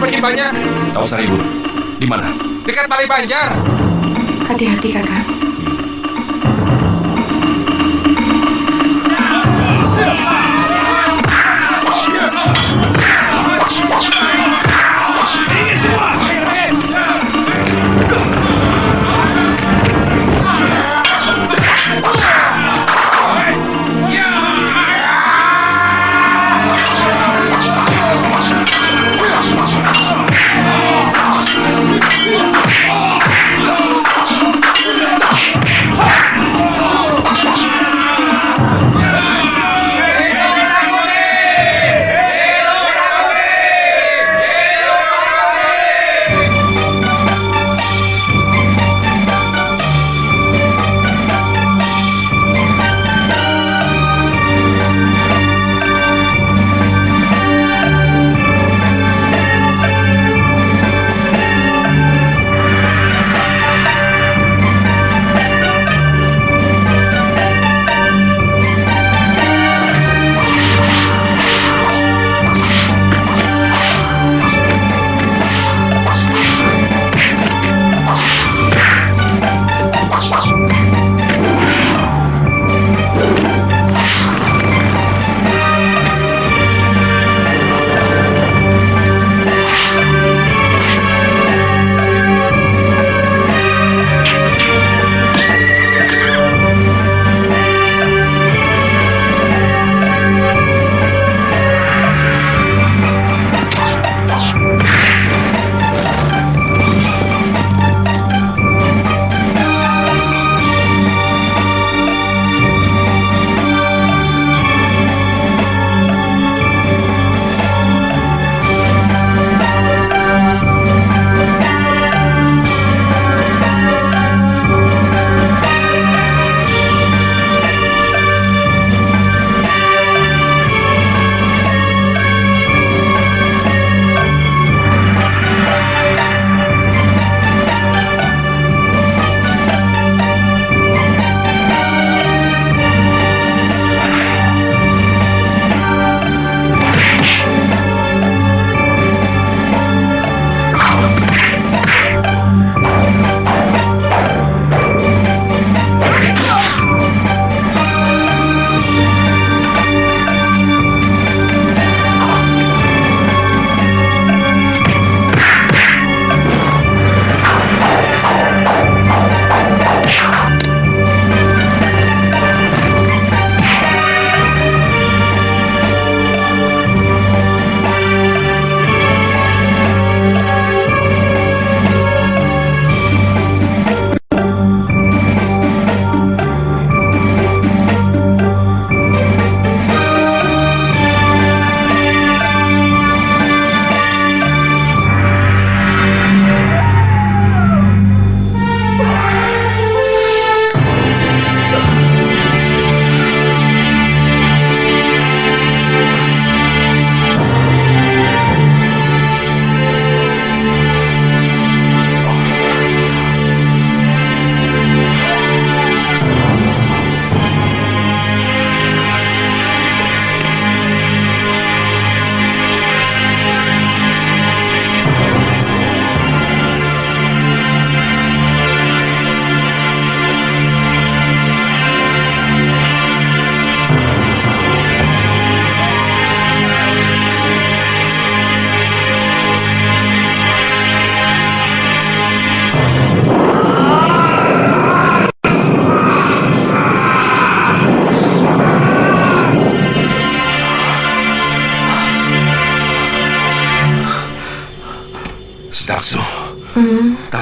semakin banyak. Tak usah ribut. Di mana? Dekat Balai Banjar. Hati-hati, Kakak.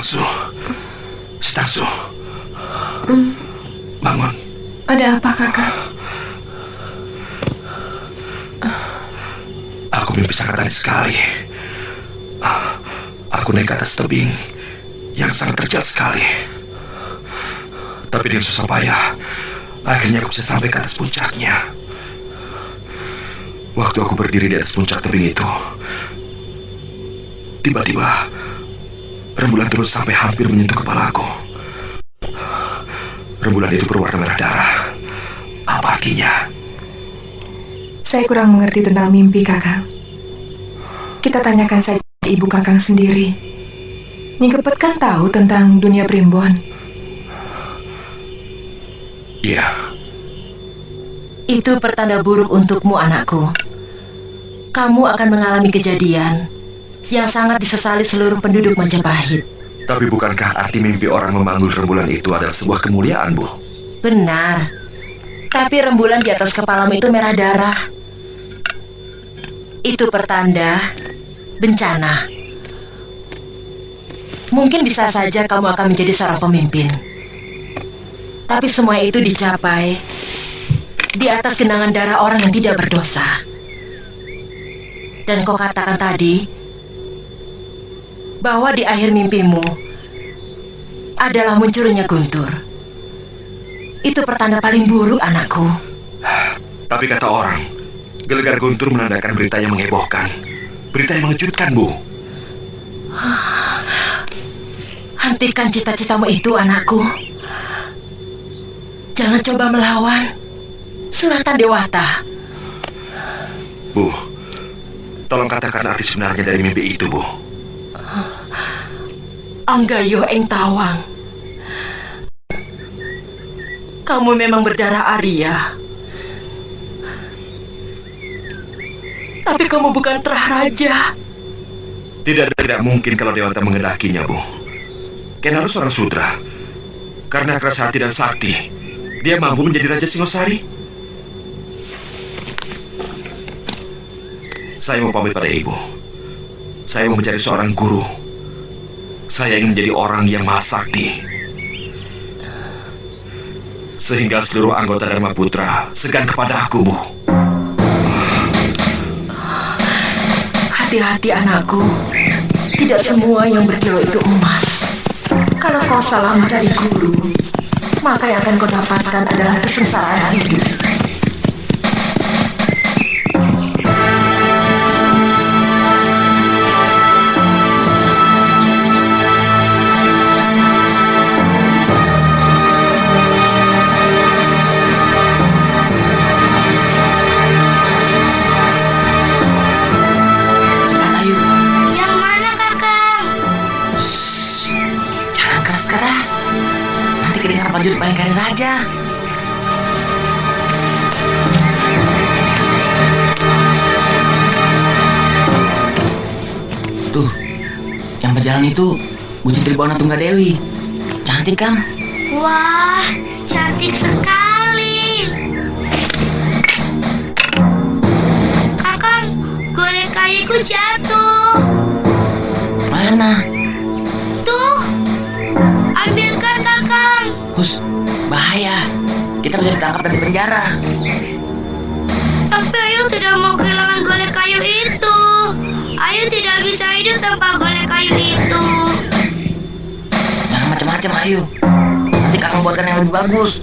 Taksu. Si Taksu. Bangun. Ada apa, Kakak? Aku mimpi sangat aneh sekali. Aku naik ke atas tebing yang sangat terjal sekali. Tapi dengan susah payah, akhirnya aku bisa sampai ke atas puncaknya. Waktu aku berdiri di atas puncak tebing itu, tiba-tiba rembulan terus sampai hampir menyentuh kepalaku. Rembulan itu berwarna merah darah. Apa artinya? Saya kurang mengerti tentang mimpi, Kakak. Kita tanyakan saja ibu Kakang sendiri. Nyai Kepet kan tahu tentang dunia primbon. Iya. Itu pertanda buruk untukmu, anakku. Kamu akan mengalami kejadian yang sangat disesali seluruh penduduk Majapahit. Tapi bukankah arti mimpi orang memanggul rembulan itu adalah sebuah kemuliaan, Bu? Benar. Tapi rembulan di atas kepalamu itu merah darah. Itu pertanda bencana. Mungkin bisa saja kamu akan menjadi seorang pemimpin. Tapi semua itu dicapai di atas genangan darah orang yang tidak berdosa. Dan kau katakan tadi bahwa di akhir mimpimu adalah munculnya Guntur. Itu pertanda paling buruk, anakku. Tapi kata orang, gelegar Guntur menandakan berita yang menghebohkan. Berita yang mengejutkan, Bu. Hentikan cita-citamu itu, anakku. Jangan coba melawan Surata Dewata. Bu, tolong katakan arti sebenarnya dari mimpi itu, Bu. Anggayo Eng Tawang, kamu memang berdarah Arya. Tapi kamu bukan terah raja. Tidak mungkin kalau Dewata mengendakinya, Bu. Ken harus seorang sudra. Karena keras hati dan sakti, dia mampu menjadi Raja Singosari. Saya mau pamit pada Ibu. Saya mau mencari seorang guru. Saya ingin menjadi orang yang maha sakti, sehingga seluruh anggota Dharma Putra segan kepada aku, Bu. Hati-hati, anakku. Tidak semua yang berkilau itu emas. Kalau kau salah mencari guru, maka yang akan kau dapatkan adalah kesengsaraan hidup. Keras, nanti kedengar panjut Bayangkari Raja. Tuh, yang berjalan itu Gusti Tribona Tunggadewi. Cantik kan? Wah, cantik sekali. Kakang, golek kayuku jatuh. Mana? Tuh, ambilkan Kakang. Hus, bahaya. Kita bisa ditangkap dan dipenjara. Tapi Ayu tidak mau kehilangan golek kayu itu. Ayu tidak bisa hidup tanpa golek kayu itu. Jangan macam-macam, Ayu. Nanti Kakang buatkan yang lebih bagus.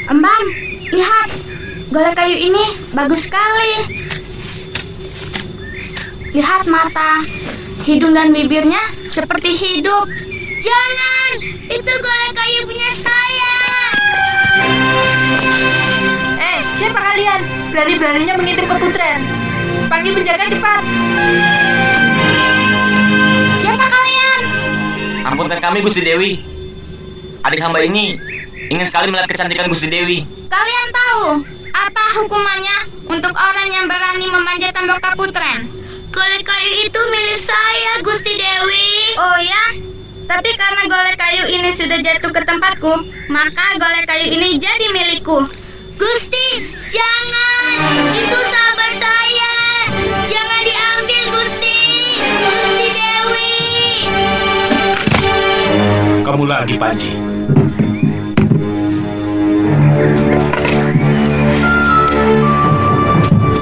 Embam, lihat. Golek kayu ini bagus sekali. Lihat mata, hidung dan bibirnya seperti hidup. Jangan, itu golek kayu punya saya. Siapa kalian? Berani-beraninya mengintip keputren. Panggil penjaga cepat. Siapa kalian? Ampunkan kami, Gusti Dewi. Adik hamba ini ingin sekali melihat kecantikan Gusti Dewi. Kalian tahu apa hukumannya untuk orang yang berani memanjat tembok Kaputren? Golek kayu itu milik saya, Gusti Dewi. Oh ya? Tapi karena golek kayu ini sudah jatuh ke tempatku, maka golek kayu ini jadi milikku. Gusti, jangan! Itu sahabat saya! Jangan diambil, Gusti! Gusti Dewi! Kamu lagi, Panji.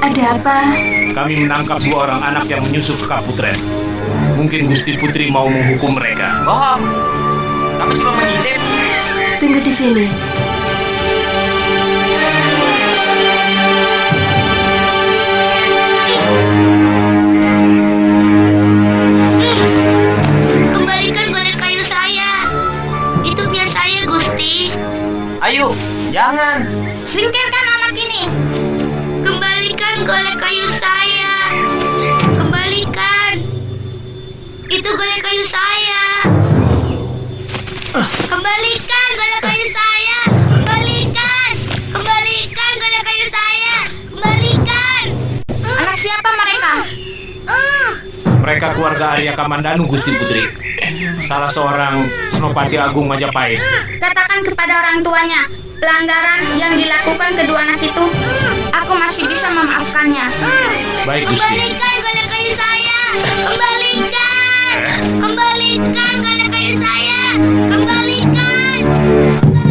Ada apa? Kami menangkap 2 orang anak yang menyusup ke Kaputren. Mungkin Gusti Putri mau menghukum mereka. Bohong. Kami cuma mengintip. Tunggu di sini. Kembalikan golek kayu saya. Itu Mereka keluarga Arya Kamandanu, Gusti Putri. Salah seorang Senopati Agung Majapahit. Katakan kepada orang tuanya, pelanggaran yang dilakukan kedua anak itu, aku masih bisa memaafkannya. Baik, Gusti. Kembalikan golek kayu saya! Kembalikan! Kembalikan golek kayu saya! Kembalikan! Kembalikan!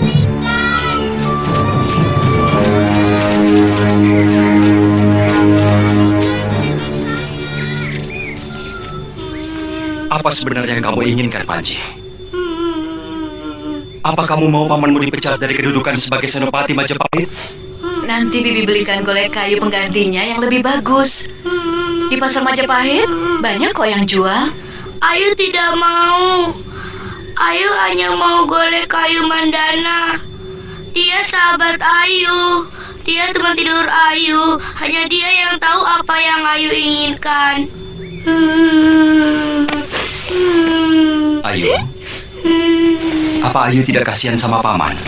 Apa sebenarnya yang kamu inginkan, Panji? Apa kamu mau pamanmu dipecat dari kedudukan sebagai Senopati Majapahit? Nanti Bibi belikan golek kayu penggantinya yang lebih bagus. Di pasar Majapahit banyak kok yang jual. Ayu tidak mau. Ayu hanya mau golek kayu Mandana. Dia sahabat Ayu. Dia teman tidur Ayu. Hanya dia yang tahu apa yang Ayu inginkan. Ayu, apa Ayu tidak kasihan sama paman?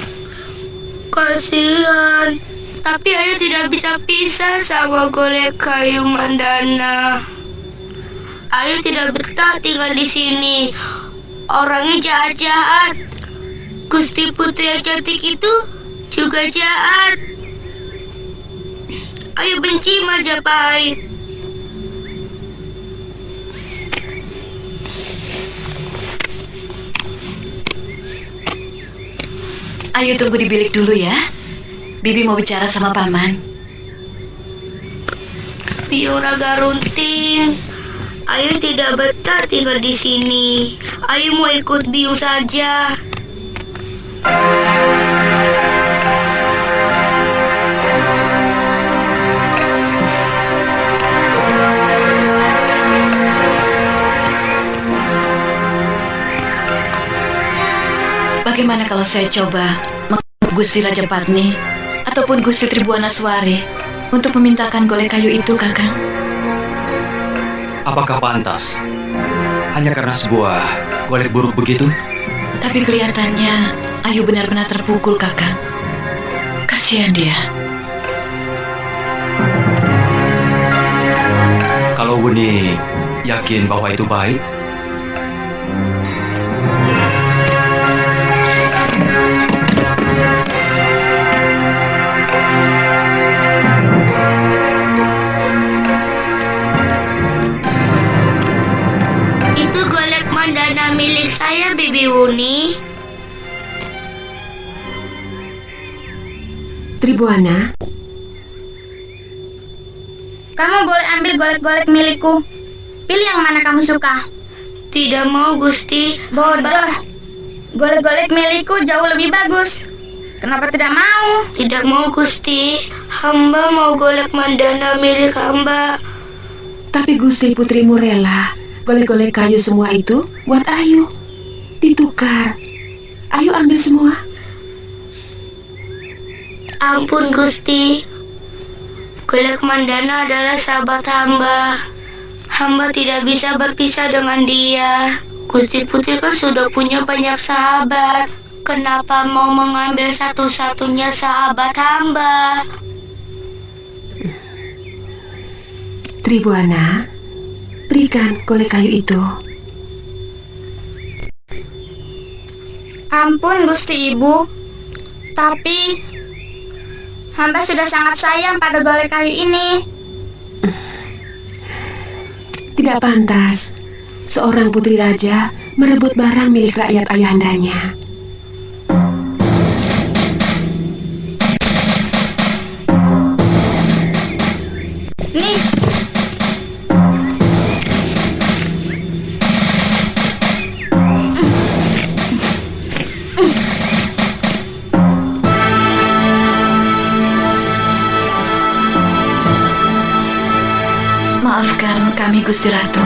Kasihan. Tapi Ayu tidak bisa pisah sama golek kayu Mandana. Ayu tidak betah tinggal di sini. Orangnya jahat-jahat. Gusti Putri yang cantik itu juga jahat. Ayu benci Majapahit. Ayo tunggu di bilik dulu ya. Bibi mau bicara sama paman. Biung Raga Runting. Ayu tidak betah tinggal di sini. Ayu mau ikut Biung saja. Bagaimana kalau saya coba menghubungi Gusti Rajapatni ataupun Gusti Tribuanaswari untuk memintakan golek kayu itu, Kakang? Apakah pantas? Hanya karena sebuah golek buruk begitu? Tapi kelihatannya Ayu benar-benar terpukul, Kakang. Kasihan dia. Kalau Wuni yakin bahwa itu baik, Itu golek Mandana milik saya, Bibi Wuni. Tribuana, Kamu boleh ambil golek-golek milikku. Pilih yang mana kamu suka. Tidak mau, Gusti. Bodoh. Golek-golek milikku jauh lebih bagus. Kenapa tidak mau? Tidak mau, Gusti. Hamba mau golek Mandana milik hamba. tapi Gusti Putrimu rela golek-golek kayu semua itu buat Ayu. Ditukar. Ayu ambil semua. Ampun, Gusti. Golek Mandana adalah sahabat hamba. Hamba tidak bisa berpisah dengan dia. Gusti Putri kan sudah punya banyak sahabat. Kenapa mau mengambil satu-satunya sahabat hamba? Tribuana, berikan golek kayu itu. Ampun, Gusti Ibu. Tapi hamba sudah sangat sayang pada golek kayu ini. Tidak pantas seorang putri raja merebut barang milik rakyat ayahandanya. Nih, Maafkan kami, Gusti Ratu.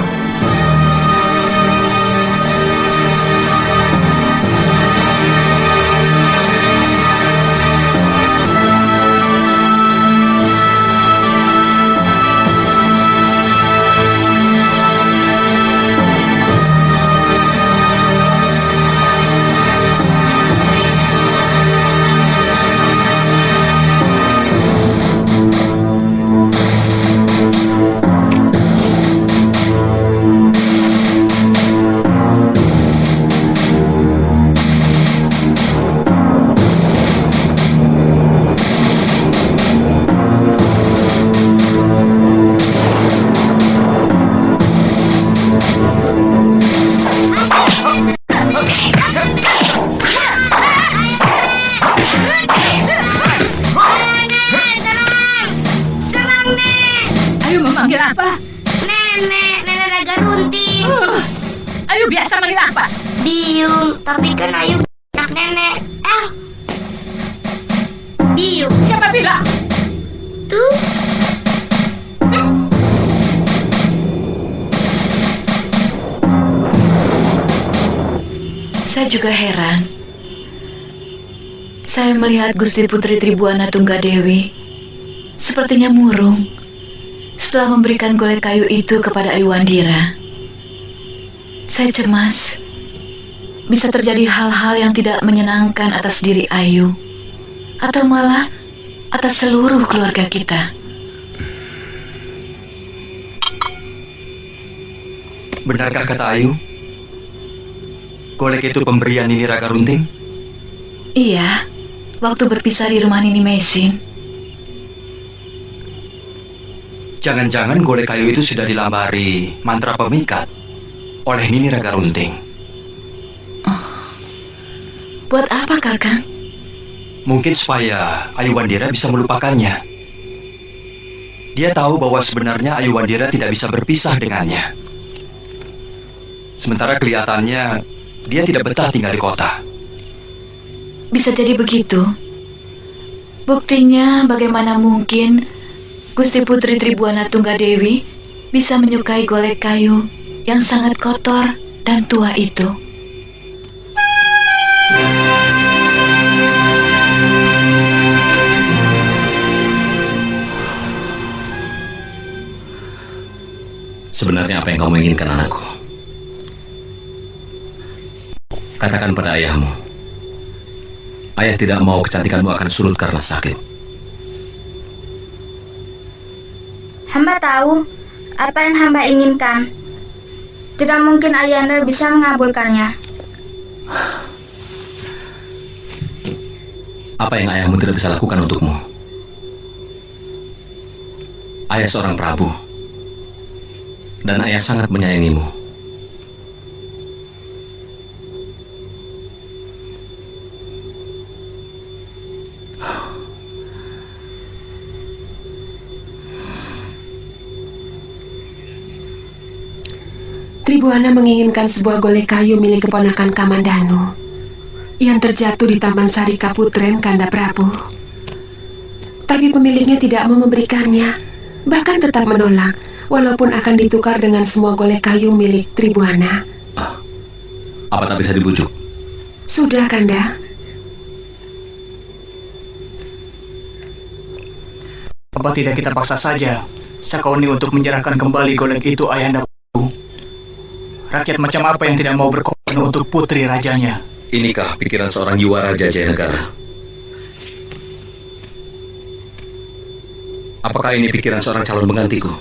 apa? Nenek Raga Runting. Ayu biasa manggil apa? Biung, tapi kan Ayu anak nenek. Biung. Siapa bilang? Tuh. Saya juga heran. Saya melihat Gusti Putri Tribuana Tunggadewi sepertinya murung setelah memberikan golek kayu itu kepada Ayuandira. Saya cemas bisa terjadi hal-hal yang tidak menyenangkan atas diri Ayu atau malah atas seluruh keluarga kita. Benarkah kata Ayu? Golek itu pemberian Nini Raga Runting? Iya, waktu berpisah di rumah Nini Mesin. Jangan-jangan golek kayu itu sudah dilambari mantra pemikat oleh Nini Raga Runting. Buat apa, Kakang? Mungkin supaya Ayuandira bisa melupakannya. Dia tahu bahwa sebenarnya Ayuandira tidak bisa berpisah dengannya. Sementara kelihatannya dia tidak betah tinggal di kota. Bisa jadi begitu. Buktinya bagaimana mungkin Gusti Putri Tribuana Tunggadewi bisa menyukai golek kayu yang sangat kotor dan tua itu. Sebenarnya apa yang kamu inginkan, anakku? Katakan pada ayahmu. Ayah tidak mau kecantikanmu akan surut karena sakit. Hamba tahu apa yang hamba inginkan. Tidak mungkin Ayahanda bisa mengabulkannya. Apa yang ayahmu tidak bisa lakukan untukmu? Ayah seorang prabu. Dan ayah sangat menyayangimu. Tribuana menginginkan sebuah golek kayu milik keponakan Kamandanu yang terjatuh di Taman Sari Kaputren, Kanda Prabu. Tapi pemiliknya tidak mau memberikannya, bahkan tetap menolak, walaupun akan ditukar dengan semua golek kayu milik Tribuana. Apa tak bisa dibujuk? Sudah, Kanda. Apa tidak kita paksa saja Sakauni untuk menyerahkan kembali golek itu, Ayahanda? Rakyat macam apa yang tidak mau berkorban untuk putri rajanya? Inikah pikiran seorang Yuwa Raja Jayanegara? Apakah ini pikiran seorang calon penggantiku?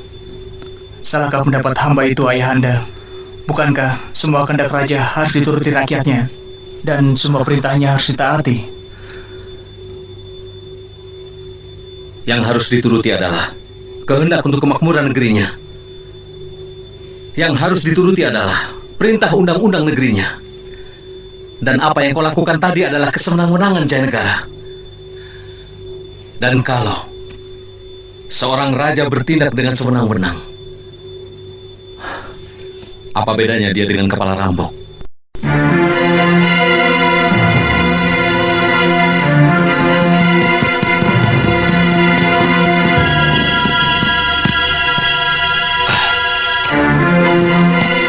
Salahkah pendapat hamba itu, Ayahanda? Bukankah semua kehendak raja harus dituruti rakyatnya? Dan semua perintahnya harus ditaati? Yang harus dituruti adalah kehendak untuk kemakmuran negerinya. Yang harus dituruti adalah perintah undang-undang negerinya. Dan apa yang kau lakukan tadi adalah kesewenang-wenangan Jayanegara. Dan kalau seorang raja bertindak dengan sewenang-wenang, apa bedanya dia dengan kepala rampok?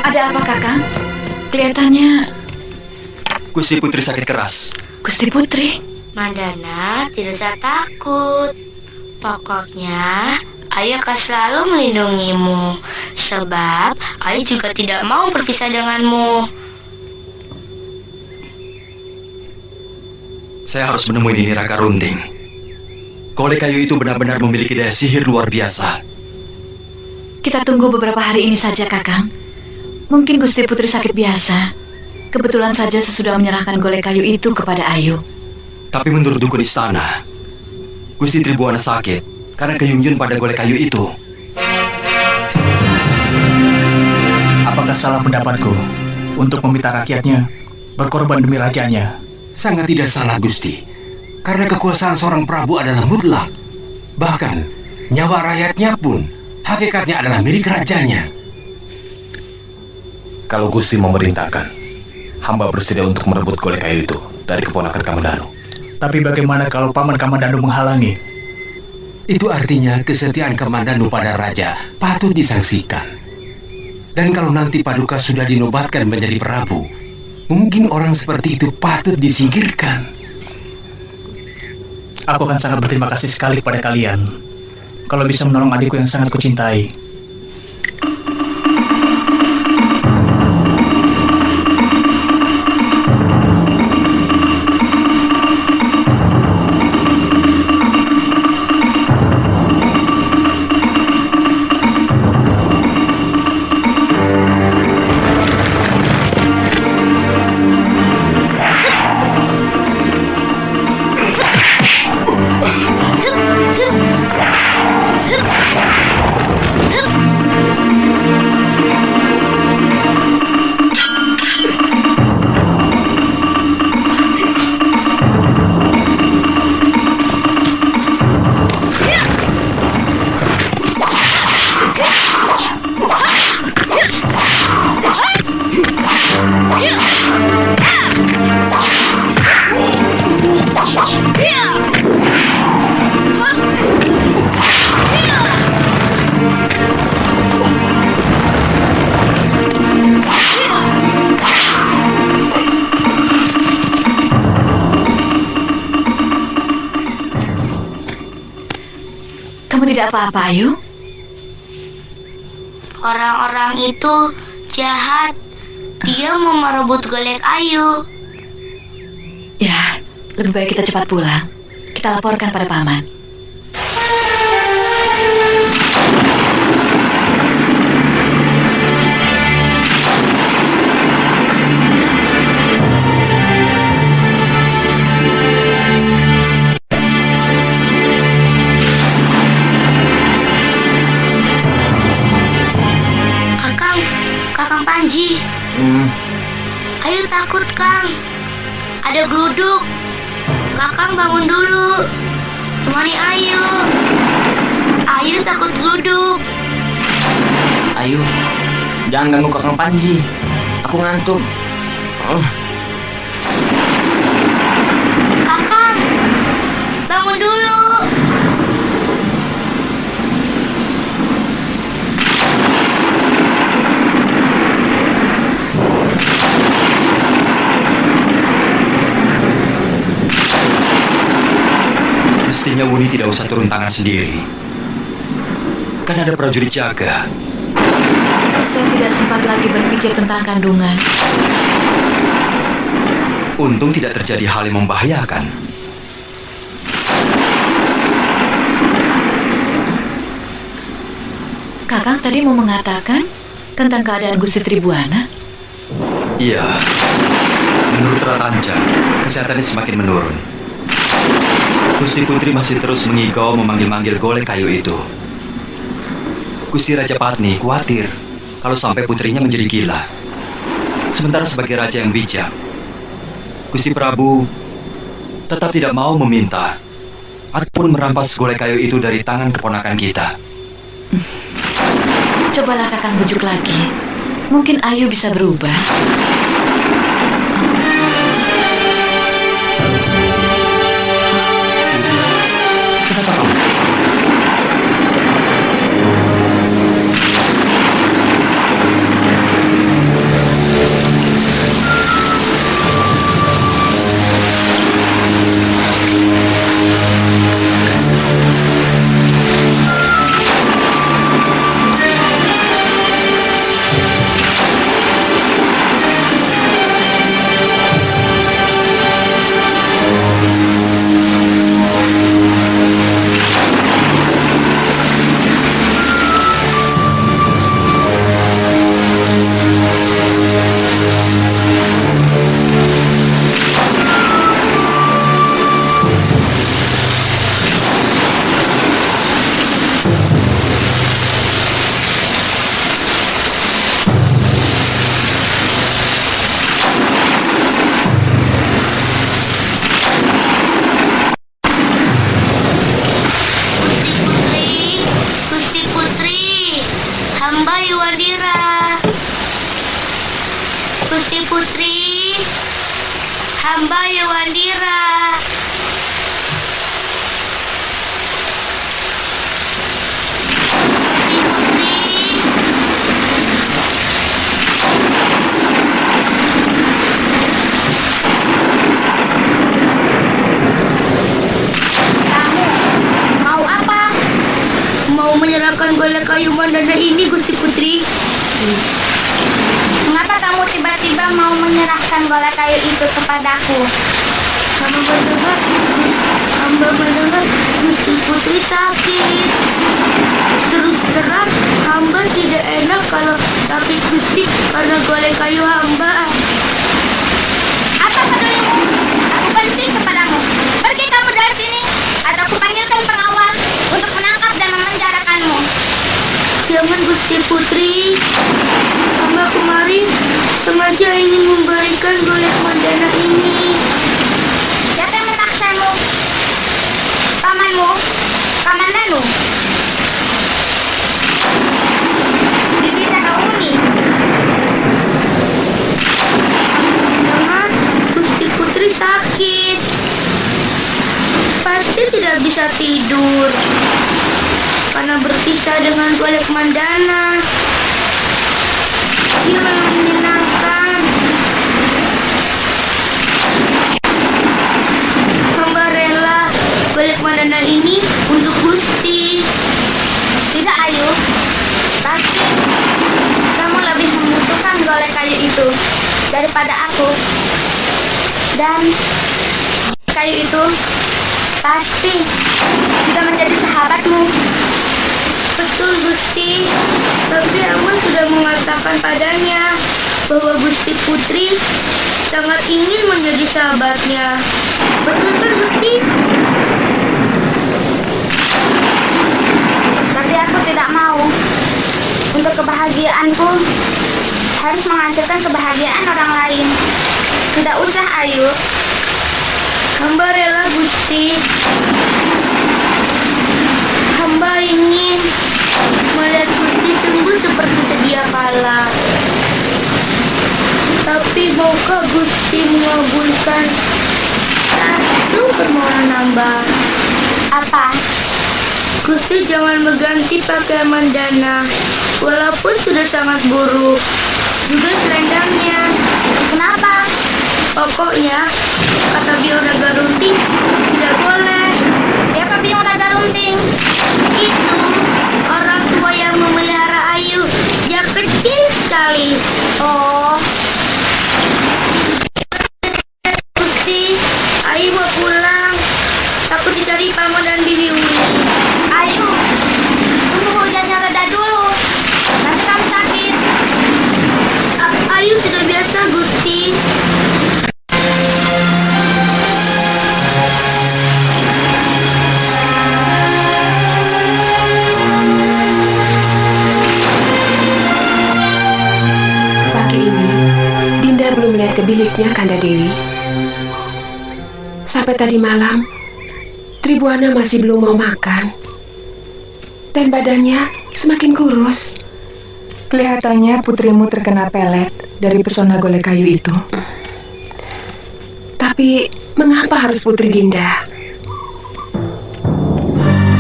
Ada apa, Kakang? Kelihatannya Gusti Putri sakit keras. Gusti Putri. Mandana tidak usah takut. Pokoknya Ayu akan selalu melindungimu. Sebab Ayu juga tidak mau berpisah denganmu. Saya harus menemui Nini Raga Runting. Golek kayu itu benar-benar memiliki daya sihir luar biasa. Kita tunggu beberapa hari ini saja, Kakang. Mungkin Gusti Putri sakit biasa. Kebetulan saja sesudah menyerahkan golek kayu itu kepada Ayu. Tapi menurut dukun istana, Gusti Tribuana sakit karena keyunjun pada golek kayu itu. Apakah salah pendapatku untuk meminta rakyatnya berkorban demi rajanya? Sangat tidak salah, Gusti. Karena kekuasaan seorang prabu adalah mutlak. Bahkan, nyawa rakyatnya pun Hakikatnya adalah milik rajanya. Kalau Gusti memerintahkan, hamba bersedia untuk merebut golek kayu itu dari keponakan Kamandanu. Tapi bagaimana kalau paman Kamandanu menghalangi? Itu artinya kesetiaan Kamandanu pada raja patut disangsikan. Dan kalau nanti Paduka sudah dinobatkan menjadi Prabu, mungkin orang seperti itu patut disingkirkan. Aku akan sangat berterima kasih sekali kepada kalian kalau bisa menolong adikku yang sangat kucintai. Kamu tidak apa-apa, Ayu? Orang-orang itu jahat. Dia mau merebut golek Ayu. Ya, lebih baik kita cepat pulang. Kita laporkan pada paman. Kakang Panji. Ayu takut, Kang. Ada geluduk. Kakang bangun dulu. Temani Ayu. Ayu takut geluduk. Ayu, jangan ganggu Kakang Panji. Aku ngantuk. Kakang, bangun dulu. Mestinya Wuni tidak usah turun tangan sendiri. Kan ada prajurit jaga. Saya tidak sempat lagi berpikir tentang kandungan. Untung tidak terjadi hal yang membahayakan. Kakang tadi mau mengatakan tentang keadaan Gusti Tribuana? Iya. Menurut Ratanca, kesehatannya semakin menurun. Gusti Putri masih terus mengigau memanggil-manggil golek kayu itu. Gusti Raja Patni khawatir kalau sampai putrinya menjadi gila. Sementara sebagai raja yang bijak, Gusti Prabu tetap tidak mau meminta ataupun merampas golek kayu itu dari tangan keponakan kita. Cobalah Kakang bujuk lagi. Mungkin Ayu bisa berubah. Kenapa kamu? hamba Yuwandira. Gusti Putri, hamba Yuwandira. Menyerahkan golek kayu mandana ini, Gusti Putri. Mengapa kamu tiba-tiba mau menyerahkan golek kayu itu kepadaku? Hamba mendengar Gusti Putri sakit. Terus terang, hamba tidak enak kalau sakit Gusti karena golek kayu hamba. Apa pedulimu? Aku benci kepadamu. Pergi kamu dari sini, atau aku panggilkan pengawal untuk menangkap dan memenjarakanmu. Jangan, Gusti Putri. Hamba kemarin sengaja ingin memberikan golek mandana ini. Siapa yang memaksamu? Pamanmu? Paman Danu? Bibi Sakauni? Jangan, Gusti Putri sakit. Pasti tidak bisa tidur karena berpisah dengan golek mandana. Dia memang menyenangkan. Hamba rela golek mandana ini untuk Gusti. Tidak, Ayu. Pasti kamu lebih membutuhkan golek kayu itu daripada aku. Dan kayu itu pasti sudah menjadi sahabatmu. Betul, Gusti. Tapi hamba sudah mengatakan padanya bahwa Gusti Putri sangat ingin menjadi sahabatnya. Betul kan, Gusti? Tapi aku tidak mau. Untuk kebahagiaanku harus menghancurkan kebahagiaan orang lain. Tidak usah, Ayu. Hamba rela, Gusti. Hamba ingin melihat Gusti sembuh seperti sedia kala. Tapi maukah Gusti mengabulkan satu permohonan hamba? Apa? Gusti jangan mengganti pakaian mandana, walaupun sudah sangat buruk. Juga selendangnya. Kenapa? Pokoknya, kata Biong Naga Runting, tidak boleh. Siapa Biong Naga Runting? Itu orang tua yang memelihara Ayu sejak kecil sekali. Oh, Gusti, Ayu mau pulang. Takut dicari Paman dan Bibi Uli. Ayu, tunggu hujannya reda dulu. Nanti kamu sakit. Ayu sudah biasa, Gusti. Pagi ini, Dinda belum melihat ke biliknya, Kanda Dewi. Sampai tadi malam, Tribuana masih belum mau makan. Dan badannya semakin kurus. Kelihatannya putrimu terkena pelet dari pesona golek kayu itu. Tapi mengapa harus Putri Dinda?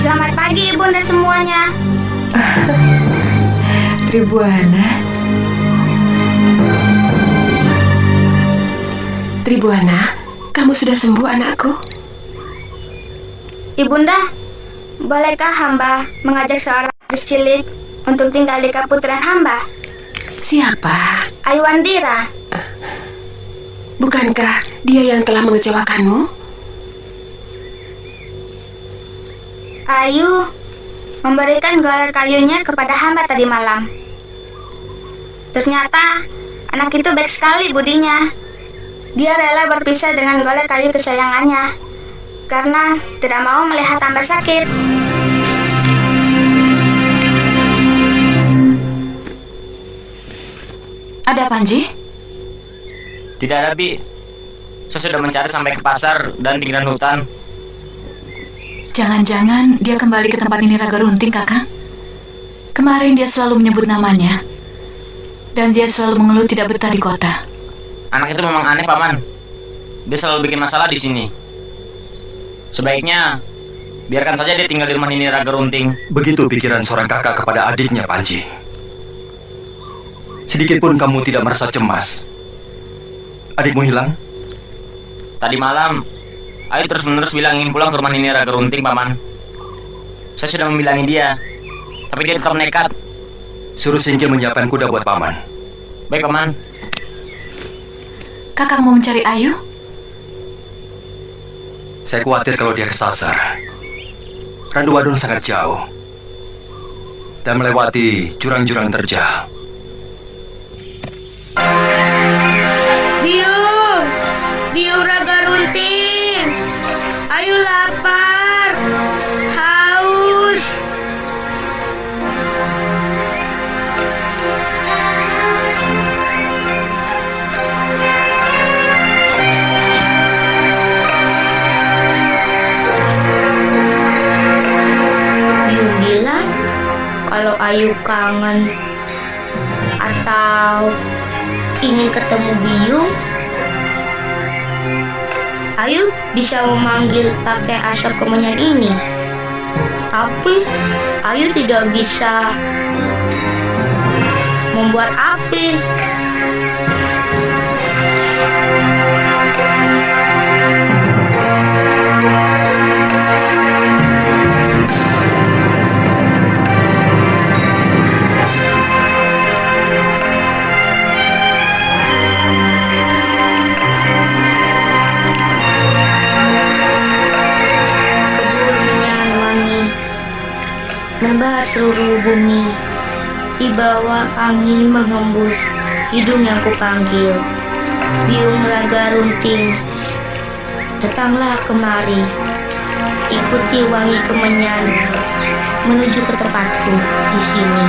Selamat pagi, Bunda semuanya. Tribuana, Tribuana, kamu sudah sembuh, anakku? Ibunda, bolehkah hamba mengajak seorang gadis cilik untuk tinggal di kaputren hamba? Siapa? Aywandira. Bukankah dia yang telah mengecewakanmu? Ayu memberikan golek kayunya kepada hamba tadi malam. Ternyata anak itu baik sekali budinya. Dia rela berpisah dengan golek kayu kesayangannya karena tidak mau melihat hamba sakit. Ada Panji? Tidak ada, Bi. Saya sudah mencari sampai ke pasar dan pinggiran hutan. Jangan-jangan dia kembali ke tempat ini Raga Runting, Kakang. Kemarin dia selalu menyebut namanya. Dan dia selalu mengeluh tidak betah di kota. Anak itu memang aneh, Paman. Dia selalu bikin masalah di sini. Sebaiknya biarkan saja dia tinggal di rumah Nini Raga Runting. Begitu pikiran seorang kakak kepada adiknya, Panji. Sedikit pun kamu tidak merasa cemas. Adikmu hilang? Tadi malam, Ayu terus-menerus bilang ingin pulang ke rumah Nini Raga Runting, Paman. Saya sudah membilangi dia, tapi dia tetap nekat. Suruh Singkil menyiapkan kuda buat Paman. Baik, Paman. Kakak mau mencari Ayu? Saya khawatir kalau dia kesasar. Randu Wadon sangat jauh dan melewati jurang-jurang terjal. Biung! Biung Raga Runting! Ayu lapar! Haus! Biung bilang kalau Ayu kangen atau ingin ketemu Biung, Ayu bisa memanggil pakai asap kemenyan ini. Tapi Ayu tidak bisa membuat api. Membahas seluruh bumi, di bawah angin menghembus hidung yang kupanggil. Biung Raga Runting, datanglah kemari, ikuti wangi kemenyan menuju ke tempatku di sini.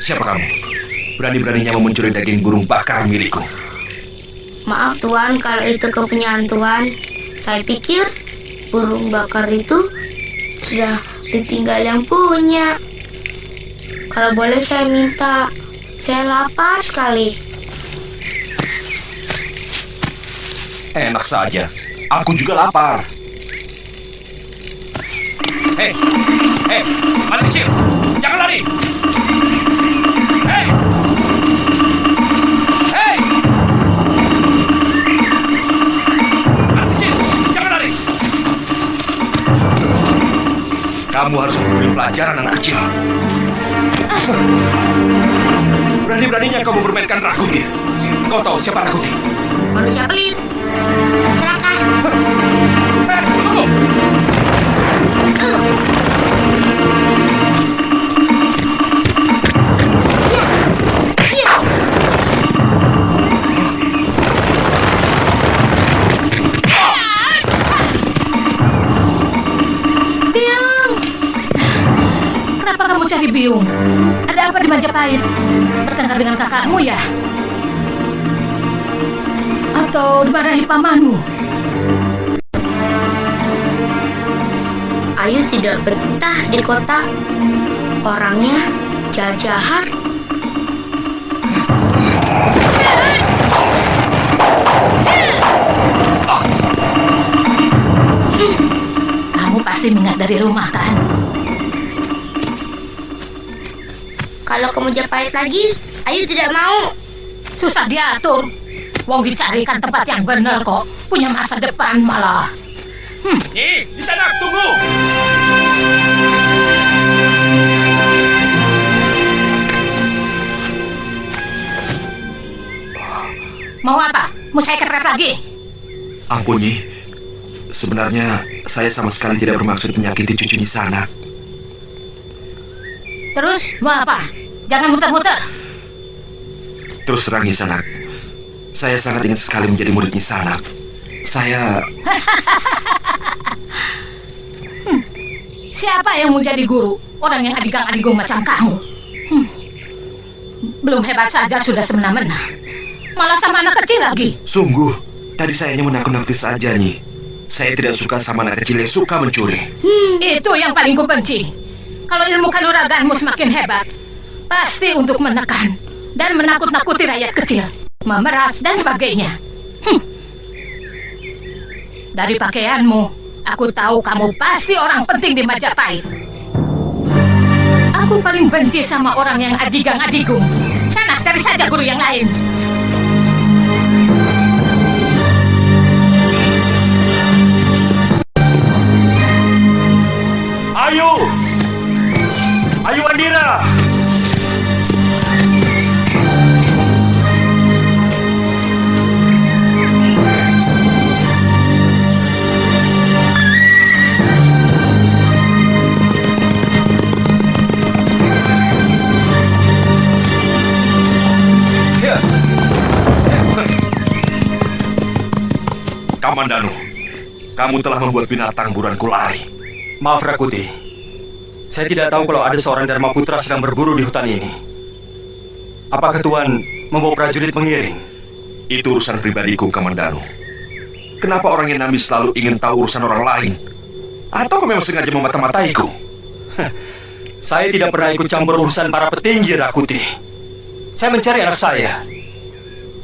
Siapa kamu? Berani-beraninya mau mencuri daging burung bakar milikku. Maaf Tuan, kalau itu kepunyaan Tuan. Saya pikir burung bakar itu sudah ditinggal yang punya. Kalau boleh saya minta, saya lapar sekali. Enak saja. Aku juga lapar. Hei, mana kecil? Jangan lari. Hei! Hei! Anak kecil, jangan lari. Kamu harus memberi pelajaran anak kecil. Berani-beraninya kamu bermainkan Rakuti. Kau tahu siapa Rakuti? Manusia pelit. Serakah. Tunggu! Cari Biung. Ada apa di Majapahit? Bertengkar dengan kakakmu ya? Atau dimarahi pamanmu? Ayu tidak betah di kota. Orangnya jahat. Kamu pasti minggat dari rumah kan? Kalau ke Majapahit lagi, Ayu tidak mau. Susah diatur. Wong dicarikan tempat yang benar kok. Punya masa depan malah. Nih, di sana, tunggu. Mau apa? Mau saya kepret lagi? Ampun, Nyi. Sebenarnya saya sama sekali tidak bermaksud menyakiti cucu Nyi Sanak. Terus mau apa? Jangan muter-muter. Terus terang Nyi Sanak, saya sangat ingin sekali menjadi murid Nyi Sanak. Saya... Siapa yang mau jadi guru? orang yang adigang-adigung macam kamu. Belum hebat saja sudah semena-mena. Malah sama anak kecil lagi. Sungguh, tadi saya hanya menakut-nakuti saja, Nyi. Saya tidak suka sama anak kecil yang suka mencuri. Itu yang paling kubenci. Kalau ilmu kanuraganmu semakin hebat, pasti untuk menekan dan menakut-nakuti rakyat kecil, memeras dan sebagainya. Dari pakaianmu, aku tahu kamu pasti orang penting di Majapahit. Aku paling benci sama orang yang adigang-adigung. Sana, cari saja guru yang lain. Ayu! Ayu Wandira! Kamandanu, kamu telah membuat binatang buruanku lari. Maaf Rakuti, saya tidak tahu kalau ada seorang Dharma Putra sedang berburu di hutan ini. Apakah Tuan membawa prajurit mengiring? Itu urusan pribadiku, Kamandanu. Kenapa orang yang nami selalu ingin tahu urusan orang lain? Atau kau memang sengaja memata-mataiku? Saya tidak pernah ikut campur urusan para petinggi, Rakuti. Saya mencari anak saya.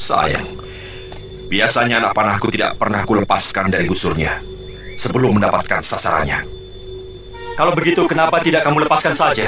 Sayang, biasanya anak panahku tidak pernah kulepaskan dari busurnya sebelum mendapatkan sasarannya. Kalau begitu, kenapa tidak kamu lepaskan saja?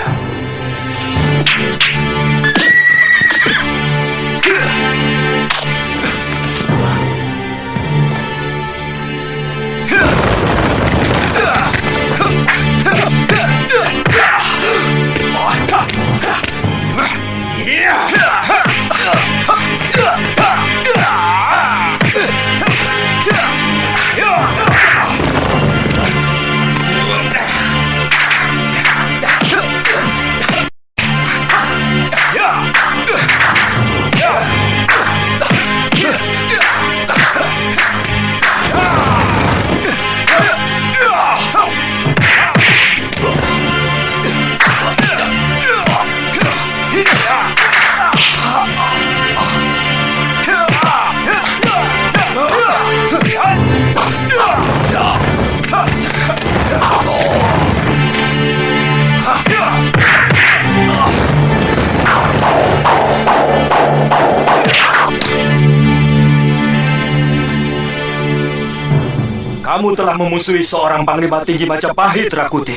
Kamu telah memusuhi seorang panglima tinggi Majapahit, Rakuti.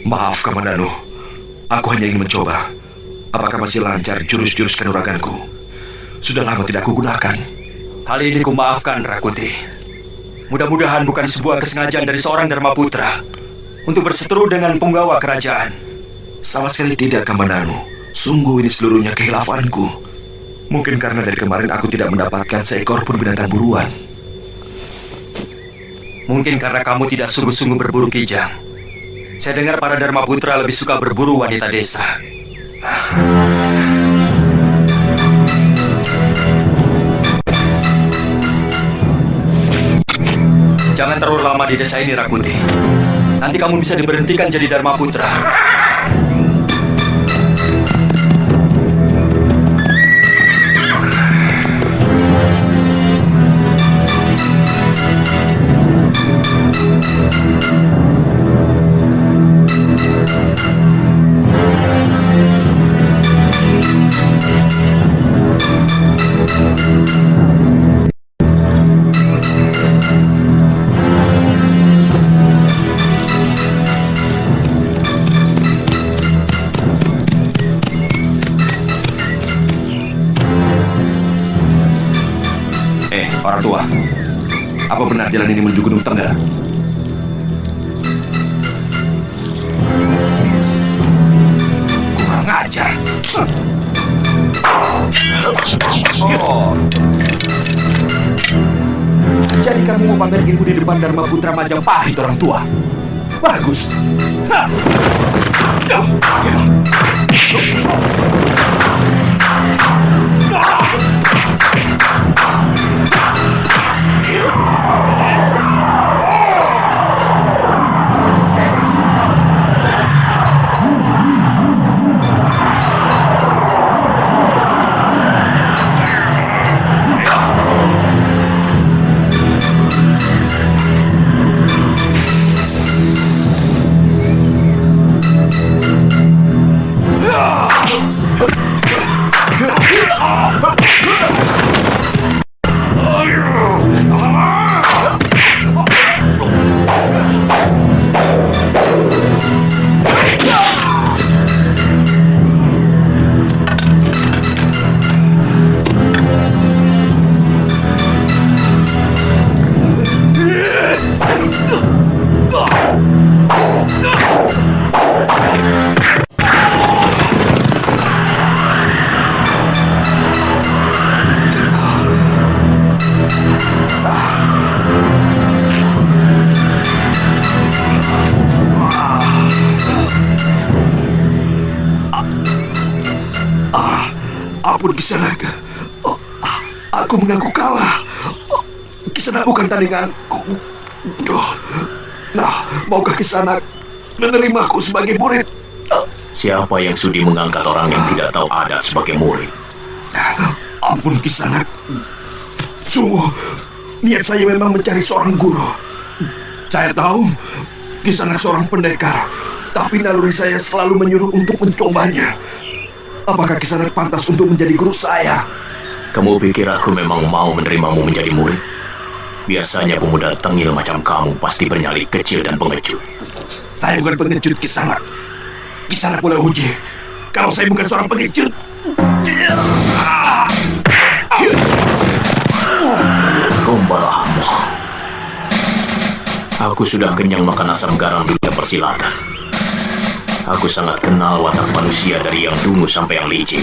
Maaf, Kamandanu. Aku hanya ingin mencoba. Apakah masih lancar jurus-jurus kanuraganku? Sudah lama tidak kugunakan. Kali ini kumaafkan, Rakuti. Mudah-mudahan bukan sebuah kesengajaan dari seorang Dharma Putra untuk berseteru dengan penggawa kerajaan. Sama sekali tidak, Kamandanu. Sungguh ini seluruhnya kehilafanku. Mungkin karena dari kemarin aku tidak mendapatkan seekor pun binatang buruan. Mungkin karena kamu tidak sungguh-sungguh berburu kijang. Saya dengar para Dharma Putra lebih suka berburu wanita desa. Jangan terlalu lama di desa ini, Rakuti. Nanti kamu bisa diberhentikan jadi Dharma Putra. Orang tua, apa benar jalan ini menuju Gunung Tengger? Kurang ajar. Oh. Jadi kamu mau pamer ilmu di depan Dharma Putra Majapahit, orang tua? Bagus. Ampun Kisanak. Aku mengaku kalah. Kisanak bukan tandinganku. Nah, maukah Kisanak menerimaku sebagai murid? Siapa yang sudi mengangkat orang yang tidak tahu adat sebagai murid? Ampun Kisanak. Sungguh, niat saya memang mencari seorang guru. Saya tahu Kisanak seorang pendekar, tapi naluri saya selalu menyuruh untuk mencobanya. Apakah Kisanak pantas untuk menjadi guru saya? Kamu pikir aku memang mau menerimamu menjadi murid? Biasanya pemuda tengil macam kamu pasti bernyali kecil dan pengecut. Saya bukan pengecut, Kisanak. Kisanak boleh uji kalau saya bukan seorang pengecut. Kumbalamu. Aku sudah kenyang makan asam garam dunia persilatan. Aku sangat kenal watak manusia dari yang dungu sampai yang licik.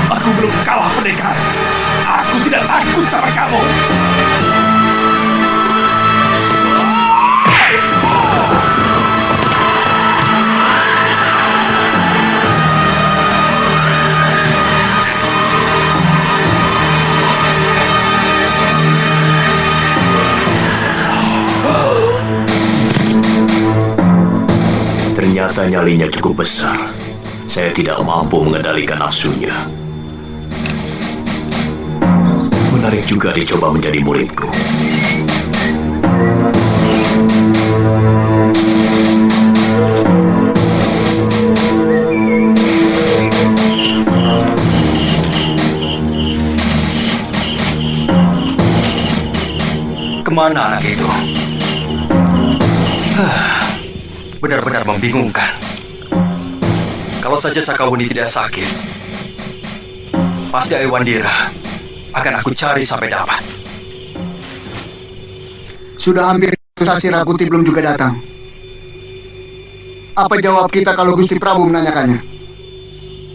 Aku belum kalah, pendekar. Aku tidak takut sama kamu. Ternyata nyalinya cukup besar. Saya tidak mampu mengendalikan nafsunya. Menarik juga dicoba menjadi muridku. Kemana anak itu? Benar-benar membingungkan. Kalau saja Sakawuni tidak sakit, pasti Aywandira akan aku cari sampai dapat. Sudah hampir Sasi Rakuti belum juga datang. Apa jawab kita kalau Gusti Prabu menanyakannya?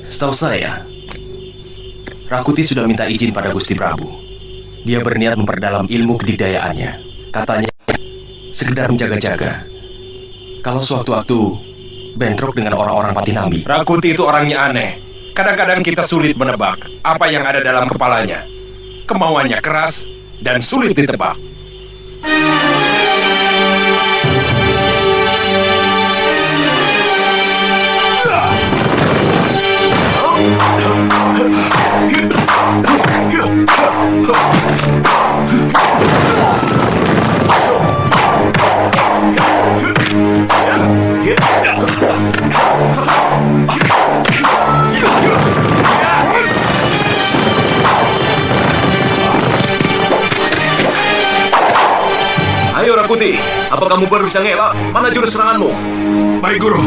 Setahu saya, Rakuti sudah minta izin pada Gusti Prabu. Dia berniat memperdalam ilmu kedidayaannya. Katanya, sekedar menjaga-jaga. Kalau sewaktu-waktu bentrok dengan orang-orang Patinambi. Rakuti itu orangnya aneh. Kadang-kadang kita sulit menebak apa yang ada dalam kepalanya. Kemauannya keras dan sulit ditebak. Ayo Rakuti, apa kamu baru bisa ngelak? Mana jurus seranganmu? Baik, Guru.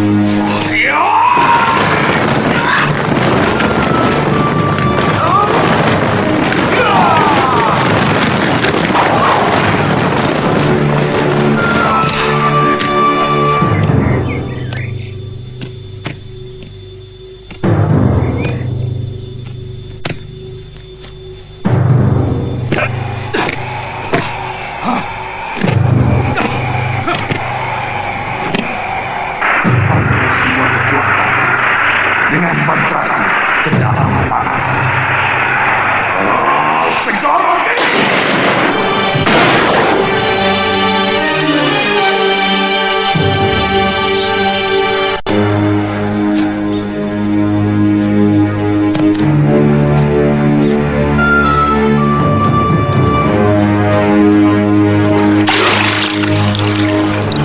Dengan mantraku ke dalam tanah. Sekarang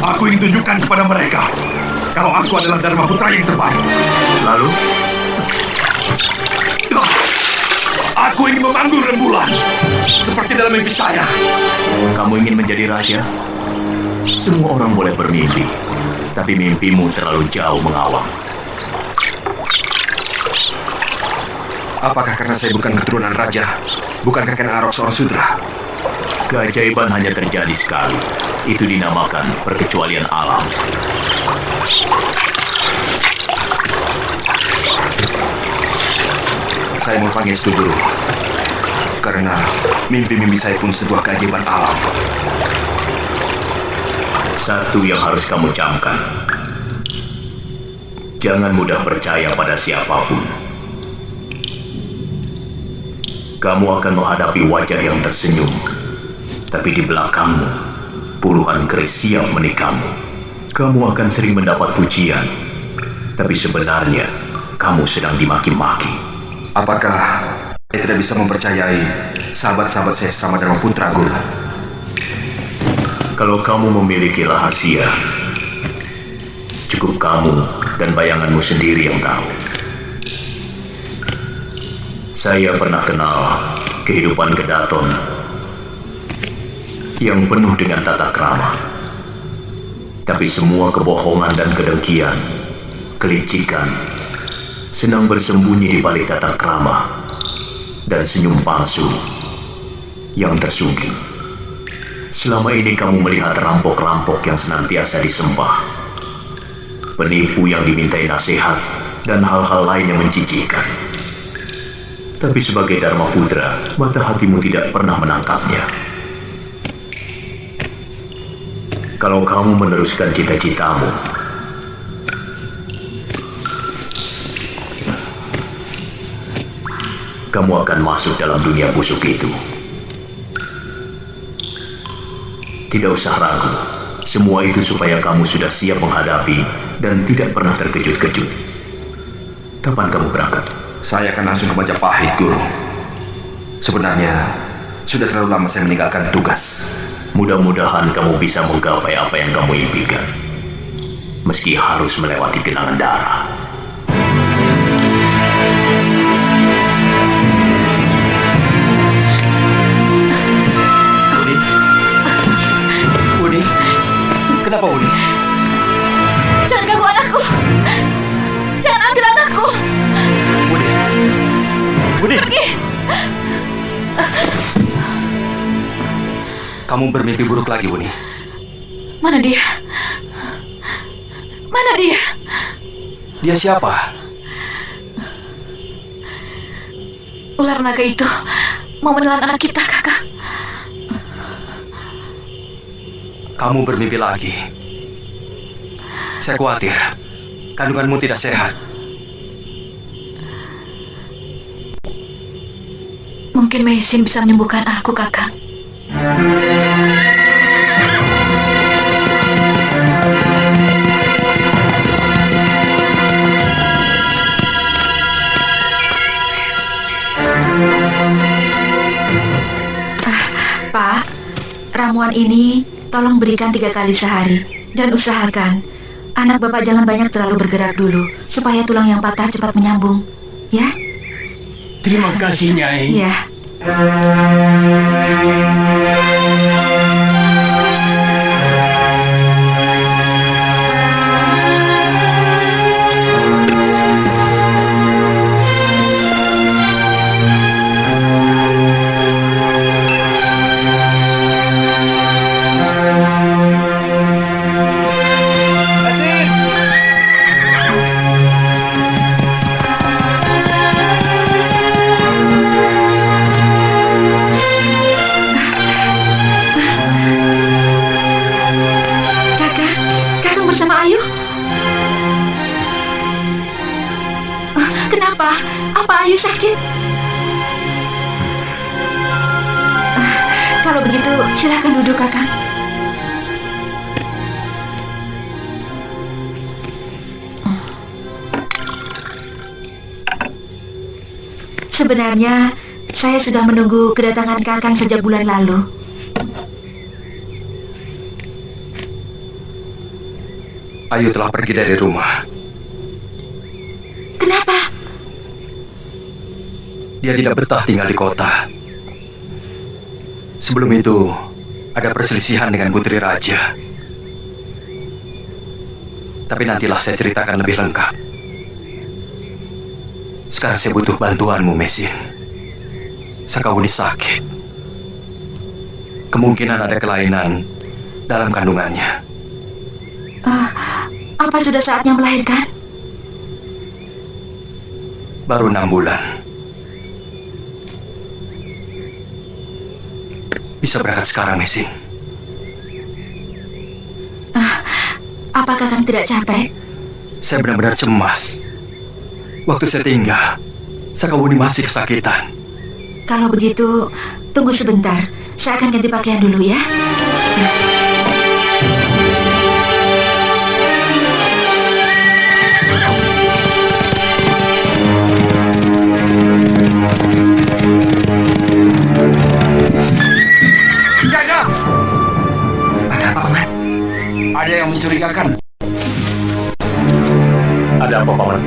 aku ingin tunjukkan kepada mereka kalau aku adalah Dharma Putra yang terbaik. Lalu? Aku ingin memanggul rembulan seperti dalam mimpi saya. Kamu ingin menjadi raja? Semua orang boleh bermimpi, tapi mimpimu terlalu jauh mengawang. Apakah karena saya bukan keturunan raja? Bukankah Ken Arok seorang sudra? Keajaiban hanya terjadi sekali. Itu dinamakan perkecualian alam. Saya mau panggil Stu Guru. karena mimpi-mimpi saya pun sebuah keajaiban alam. Satu yang harus kamu camkan. Jangan mudah percaya pada siapapun. Kamu akan menghadapi wajah yang tersenyum, tapi di belakangmu, puluhan keris siap menikahmu. Kamu akan sering mendapat pujian, tapi sebenarnya kamu sedang dimaki-maki. Apakah saya tidak bisa mempercayai sahabat-sahabat saya sama Dharma Putra, Guru? Kalau kamu memiliki rahasia, cukup kamu dan bayanganmu sendiri yang tahu. Saya pernah kenal kehidupan Kedaton yang penuh dengan tata krama. Tapi semua kebohongan dan kedengkian, kelicikan, senang bersembunyi di balik tata krama dan senyum palsu yang tersungkil. Selama ini kamu melihat rampok-rampok yang senantiasa disembah, penipu yang dimintai nasihat, dan hal-hal lain yang menjijikkan. Tapi sebagai Dharma Putra, mata hatimu tidak pernah menangkapnya. Kalau kamu meneruskan cita-citamu, kamu akan masuk dalam dunia busuk itu. Tidak usah ragu, semua itu supaya kamu sudah siap menghadapi dan tidak pernah terkejut-kejut. Kapan kamu berangkat? Saya akan langsung ke Majapahit, Guru. Sebenarnya, sudah terlalu lama saya meninggalkan tugas. Mudah-mudahan kamu bisa menggapai apa yang kamu impikan, meski harus melewati genangan darah. Uni? Kenapa, Uni? Jangan ganggu anakku. Jangan ambil anakku. Uni! Pergi. Kamu bermimpi buruk lagi, Uni. Mana dia? Mana dia? Dia siapa? Ular naga itu mau menelan anak kita, Kakak. Kamu bermimpi lagi. Saya khawatir kandunganmu tidak sehat. Mungkin Meisin bisa menyembuhkan aku, Kakak. Pak, ramuan ini tolong berikan 3 kali sehari. Dan usahakan anak Bapak jangan banyak terlalu bergerak dulu, supaya tulang yang patah cepat menyambung. Ya? Terima kasih, Nyai. Ya. Kenapa? Apa Ayu sakit? Kalau begitu, silakan duduk, Kakang. Sebenarnya, saya sudah menunggu kedatangan Kakang sejak bulan lalu. Ayu telah pergi dari rumah. Kenapa? Dia tidak betah tinggal di kota. Sebelum itu, ada perselisihan dengan Putri Raja. Tapi nantilah saya ceritakan lebih lengkap. Sekarang saya butuh bantuanmu, Meisin. Sakauni sakit. Kemungkinan ada kelainan dalam kandungannya. Apa sudah saatnya melahirkan? Baru 6 bulan. bisa berangkat sekarang, Mesin. Apakah Kakang tidak capek? Saya benar-benar cemas. Waktu saya tinggal, Sakawuni masih kesakitan. Kalau begitu, tunggu sebentar. Saya akan ganti pakaian dulu ya. Jaga! Ada apa, Paman? Ada yang mencurigakan. Ada apa, Paman?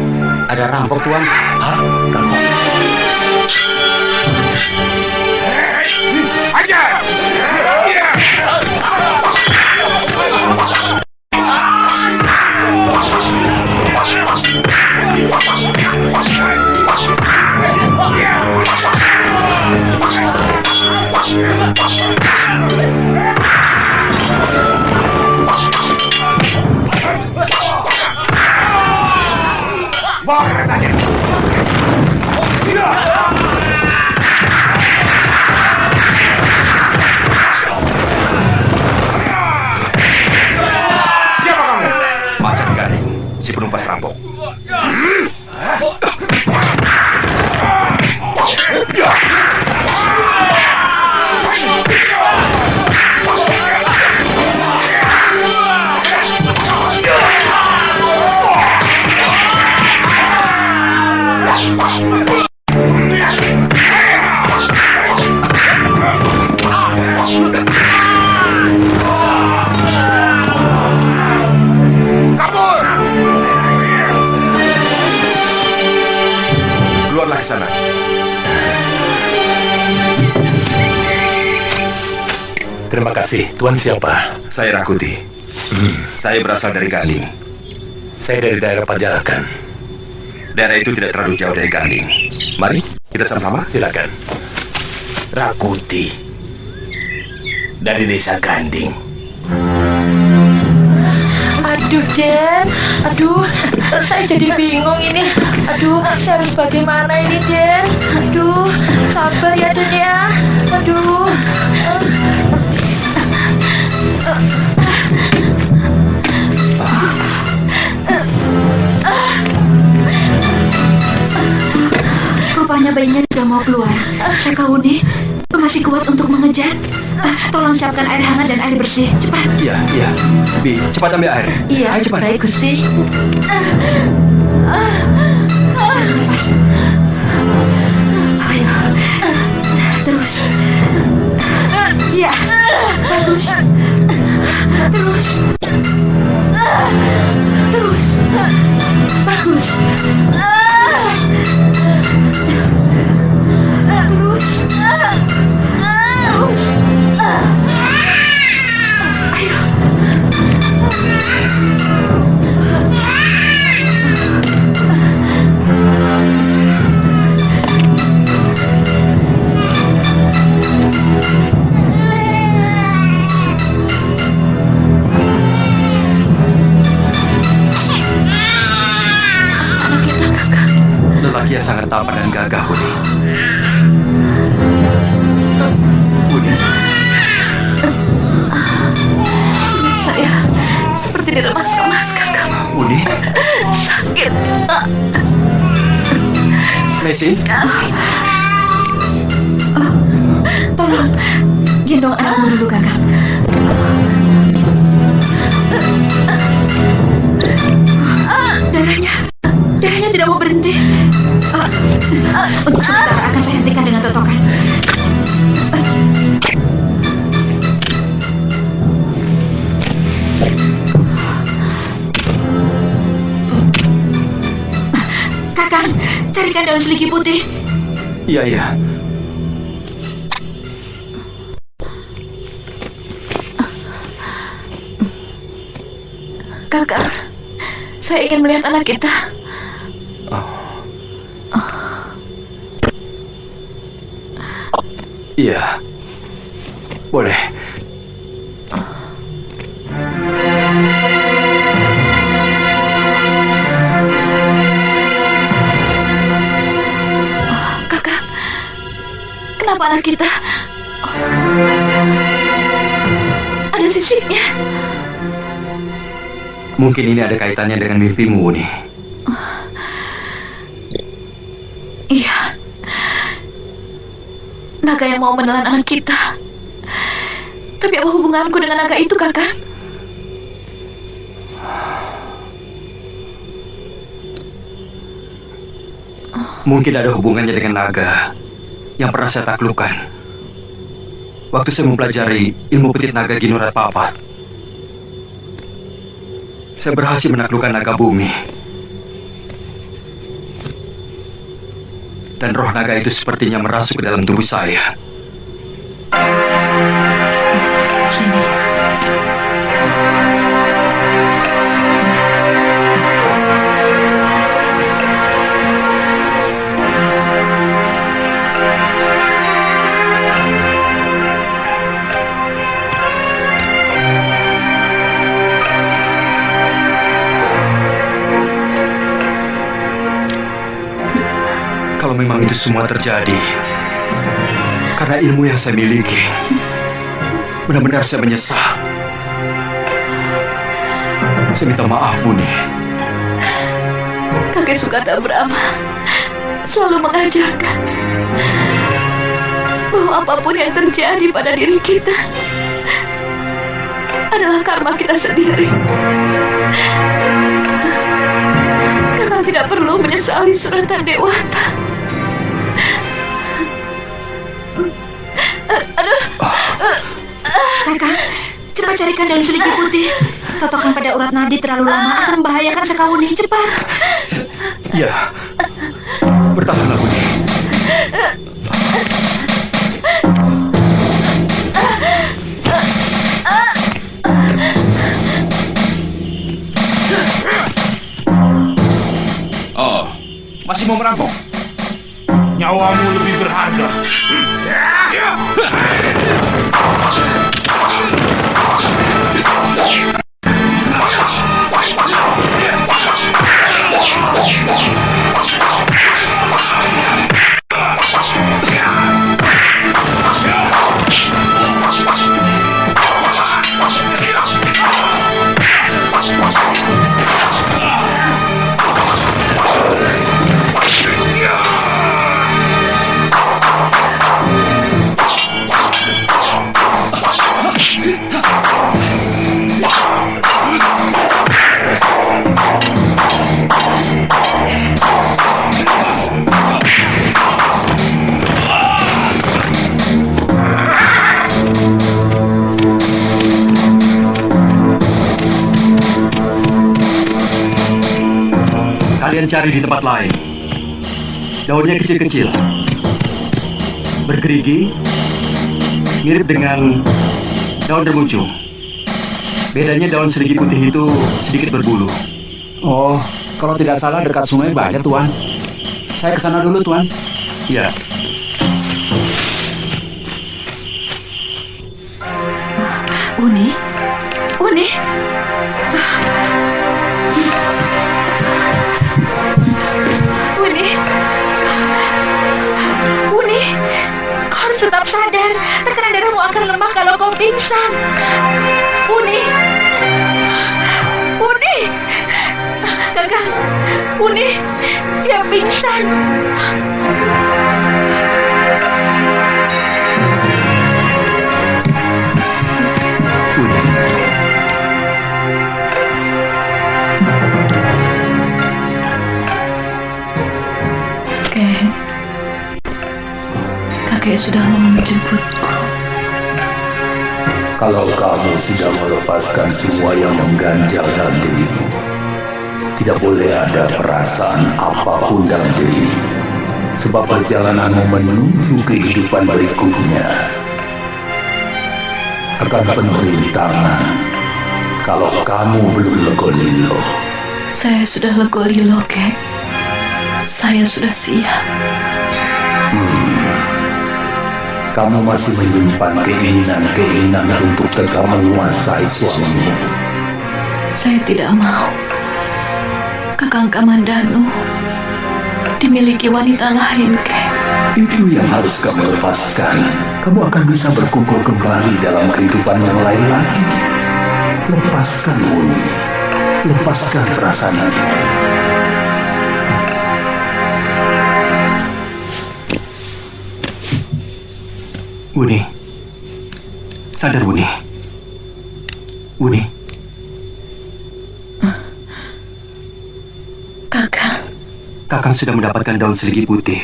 Ada rampok, Tuan. Hah? Rampok? Ajar! Bawa keretanya. Siapa kamu? Macan Gading, si penumpas rampok. Keluarlah ke sana. Terima kasih. Tuan siapa? Saya Rakuti. Saya berasal dari Gading. Saya dari daerah Pajarakan. Daerah itu tidak terlalu jauh dari Gading. Mari, kita sama-sama. Silakan. Rakuti dari desa Ganding. Aduh, Den. Aduh, saya jadi bingung ini. Aduh, saya harus bagaimana ini, Den? Aduh, sabar ya, Den ya. Aduh. Rupanya bayinya sudah mau keluar. Sakawuni masih kuat untuk mengejar. Tolong siapkan air hangat dan air bersih. Cepat. Iya, iya. Bi, cepat ambil air. Iya, Ayo, cepat. baik, Gusti. Nafas. Ayo. Terus. Iya. Bagus. Terus. Terus. Bagus. Terus. Terus. Ayo. Lelaki yang sangat tampan dan gagah, Budi. Budi. Saya seperti diremas-remas, Kakak. Budi. Sakit. Mesin. Tolong gendong anakmu dulu, Kakak. Darahnya tidak mau berhenti. Untuk sementara akan saya hentikan dengan totokan. Kakang, carikan daun seligi putih. Iya, iya. Kakak, saya ingin melihat anak kita. Iya. Boleh. Kakak, kenapa anak kita Ada sisiknya. Mungkin ini ada kaitannya dengan mimpimu, Wuni. Iya. Naga yang mau menelan anak kita. Tapi apa hubunganku dengan naga itu, Kakang? Mungkin ada hubungannya dengan naga yang pernah saya taklukkan waktu saya mempelajari ilmu petit naga Ginurat Papat. Saya berhasil menaklukkan naga bumi. Dan roh naga itu sepertinya merasuk ke dalam tubuh saya. Sini. Kalau memang itu semua terjadi karena ilmu yang saya miliki, benar-benar saya menyesal. Saya minta maaf, Wuni. Kakek Sukata Brahma selalu mengajarkan bahwa apapun yang terjadi pada diri kita adalah karma kita sendiri. Kakak tidak perlu menyesali suratan Dewata. Kakak, cepat carikan daun seliki putih. Totokan pada urat nadi terlalu lama akan membahayakan Sekawuni. Cepat. Ya, bertahanlah, Wuni. Oh, masih mau merampok? Nyawamu lebih berharga. Kalian cari di tempat lain. Daunnya kecil-kecil, bergerigi, mirip dengan daun remucung. Bedanya daun seligi putih itu sedikit berbulu. Oh, kalau tidak salah dekat sungai banyak, Tuan. Saya ke sana dulu, Tuan. Ya. Wuni? Wuni? Wuni? Wuni? Kau harus tetap sadar. Tekanan darahmu akan lemah kalau kau pingsan. Wuni? Wuni? Kakak, Wuni, dia pingsan. Kakek sudah mau menjemputku. Kalau kamu sudah melepaskan semua yang mengganjalkan dirimu, tidak boleh ada perasaan apapun dalam dirimu, sebab perjalananmu menuju kehidupan berikutnya akan penuh rintangan kalau kamu belum legolilo. Saya sudah legolilo, Kek. Saya sudah siap. Kamu masih menyimpan keinginan untuk tegak menguasai suamimu. Saya tidak mau Kakang Kamandanu dimiliki wanita lain, Kek. Itu yang harus kamu lepaskan kamu akan bisa berkumpul kembali dalam kehidupan yang lain lagi. Lepaskan Uni, lepaskan perasaan itu. Uni, sadar Uni. Uni. Kakang sudah mendapatkan daun seligi putih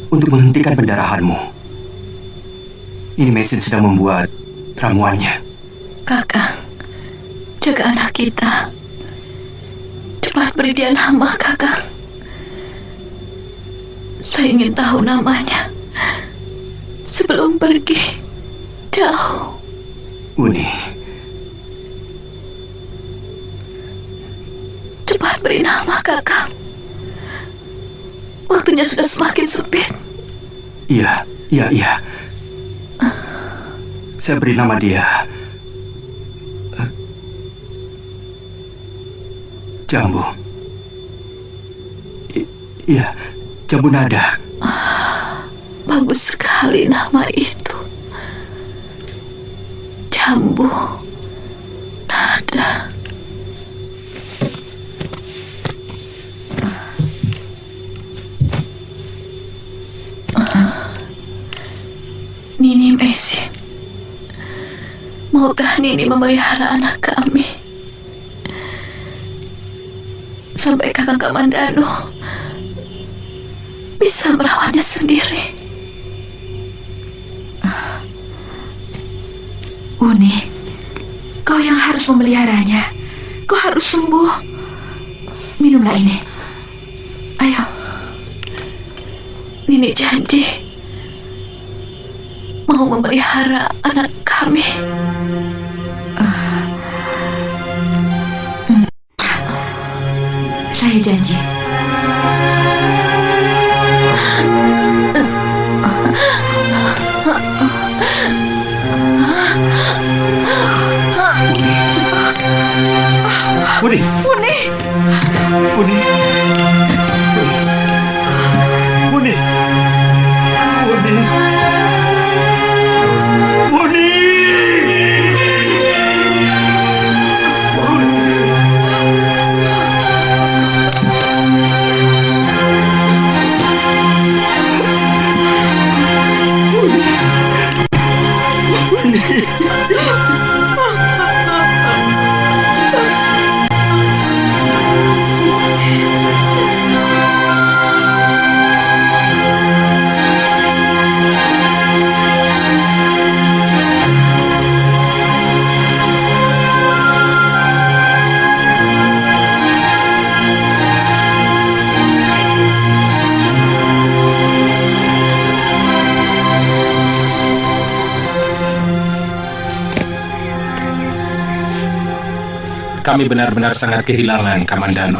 untuk menghentikan pendarahanmu. Ini mesin sedang membuat ramuannya. Kakang, jaga anak kita. Cepat beri dia nama, Kakang. Saya ingin tahu namanya sebelum pergi jauh. Uni. Cepat beri nama, Kakang. Waktunya sudah semakin sempit. Iya. Saya beri nama dia Jambu. Iya, Jambu Nada. Bagus sekali nama itu. Jambu Nada. Nini Mesin, maukah Nini memelihara anak kami sampai Kakang Kamandanu bisa merawatnya sendiri? Uni, kau yang harus memeliharanya. Kau harus sembuh. Minumlah ini. Ayo. Nini janji mau memelihara anak kami. Saya janji. Uni. Uni. Uni. Uni. Uni. Kami benar-benar sangat kehilangan Kamandanu.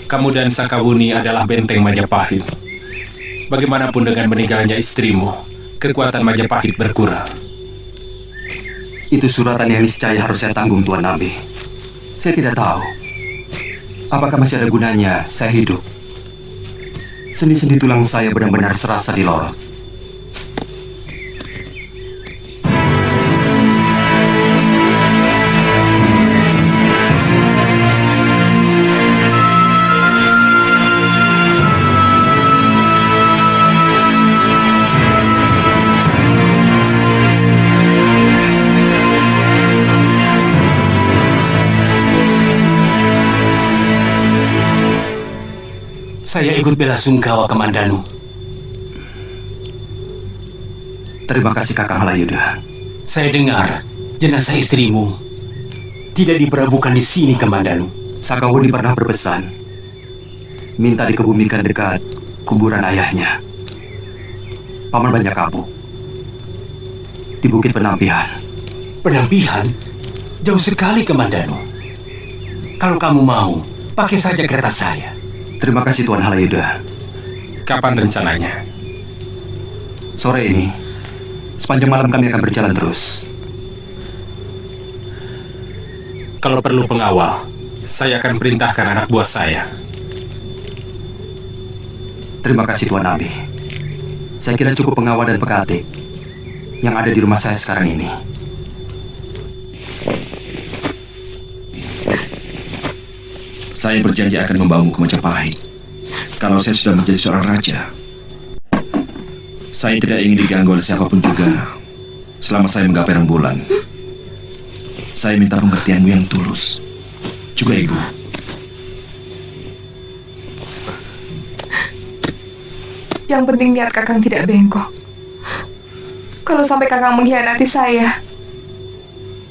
Kamu dan Sakawuni adalah benteng Majapahit. Bagaimanapun dengan meninggalnya istrimu, kekuatan Majapahit berkurang. Itu suratan yang niscaya harus saya tanggung, Tuan Nabi. Saya tidak tahu apakah masih ada gunanya saya hidup. Sendi-sendi tulang saya benar-benar serasa dilorot. Saya ikut bela sungkawa Kamandanu. Terima kasih Kakang Halayuda. Saya dengar jenazah istrimu tidak diperbukan di sini, Kamandanu. Sakawuni pernah berpesan minta dikebumikan dekat kuburan ayahnya, Paman Banyak Kapuk, di Bukit Penampihan. Penampihan? Jauh sekali, Kamandanu. Kalau kamu mau, pakai saja kereta saya. Terima kasih Tuan Halayuda. Kapan rencananya? Sore ini. Sepanjang malam kami akan berjalan terus. Kalau perlu pengawal, saya akan perintahkan anak buah saya. Terima kasih Tuan Nabi. Saya kira cukup pengawal dan pekatik yang ada di rumah saya sekarang ini. Saya berjanji akan membawamu ke Majapahit. Kalau saya sudah menjadi seorang raja, saya tidak ingin diganggu oleh siapapun juga selama saya menggapai rembulan. Saya minta pengertianmu yang tulus. Juga ibu. Yang penting niat Kakang tidak bengkok. Kalau sampai Kakang mengkhianati saya,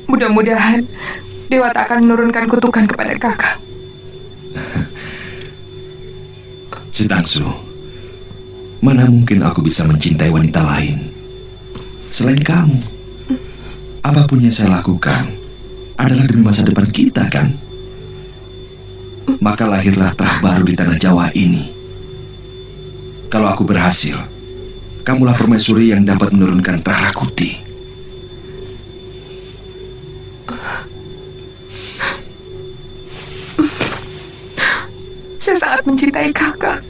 mudah-mudahan Dewa tak akan menurunkan kutukan kepada Kakang. Sitangsu, mana mungkin aku bisa mencintai wanita lain selain kamu? Apapun yang saya lakukan adalah demi masa depan kita, kan? Maka lahirlah Trah baru di tanah Jawa ini. Kalau aku berhasil, kamulah permaisuri yang dapat menurunkan Trah Rakuti. Saya sangat mencintai Kakang.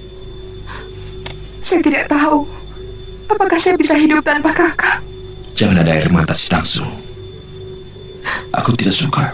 Saya tidak tahu apakah saya bisa hidup tanpa Kakang. Jangan ada air mata, Sitangsu. Aku tidak suka.